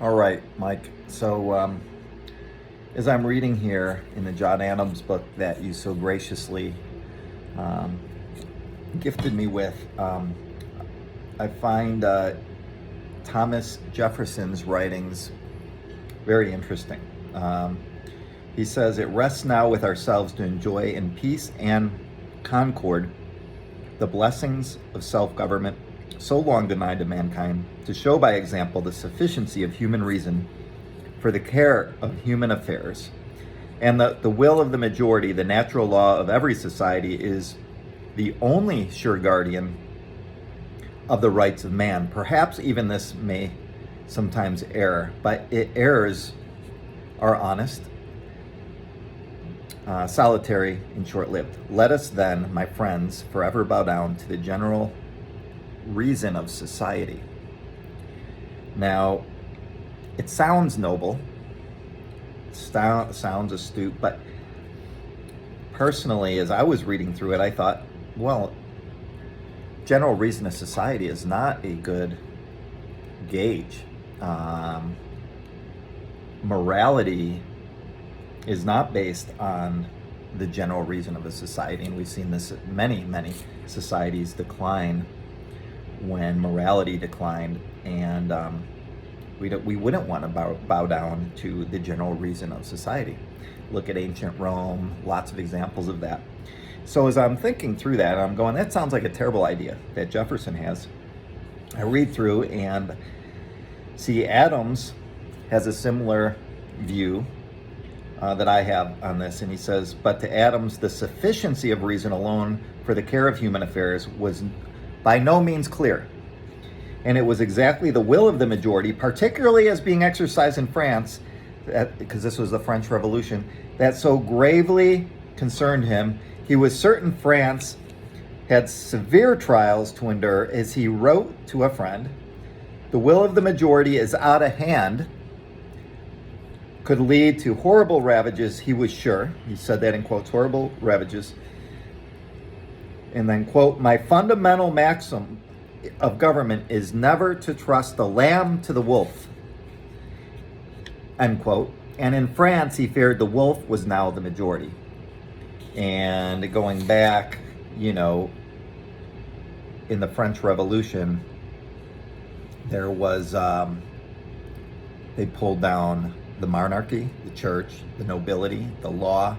All right, Mike. So, as I'm reading here in the John Adams book that you so graciously um, gifted me with, I find Thomas Jefferson's writings very interesting. Um, he says, "It rests now with ourselves to enjoy in peace and concord the blessings of self-government so long denied to mankind, to show by example the sufficiency of human reason for the care of human affairs, and the will of the majority, the natural law of every society, is the only sure guardian of the rights of man. Perhaps even this may sometimes err, but errors are honest, solitary, and short-lived. Let us then, my friends, forever bow down to the general reason of society." Now, it sounds noble, sounds astute, but personally, as I was reading through it, I thought, well, general reason of society is not a good gauge. Morality is not based on the general reason of a society, and we've seen this many societies decline when morality declined, and we wouldn't want to bow down to the general reason of society. Look at ancient Rome, lots of examples of that. So as I'm thinking through that, I'm going, that sounds like a terrible idea that Jefferson has. I read through and see Adams has a similar view that I have on this, and he says, "But to Adams, the sufficiency of reason alone for the care of human affairs was by no means clear. And it was exactly the will of the majority, particularly as being exercised in France, because this was the French Revolution, that so gravely concerned him. He was certain France had severe trials to endure. As he wrote to a friend, the will of the majority is out of hand, could lead to horrible ravages, he was sure." He said that in quotes, horrible ravages. And then, quote, "My fundamental maxim of government is never to trust the lamb to the wolf," end quote. And in France, he feared the wolf was now the majority. And going back, in the French Revolution, there was, they pulled down the monarchy, the church, the nobility, the law,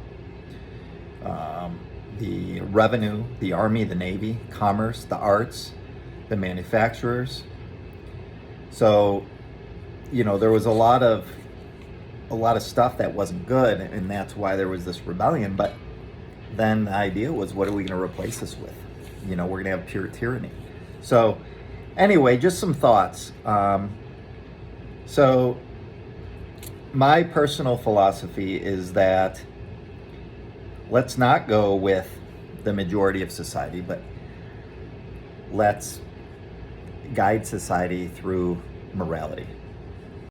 the revenue, the army, the navy, commerce, the arts, the manufacturers. So, there was a lot of stuff that wasn't good, and that's why there was this rebellion. But then the idea was, what are we going to replace this with? We're going to have pure tyranny. So anyway, just some thoughts. So my personal philosophy is that let's not go with the majority of society, but let's guide society through morality.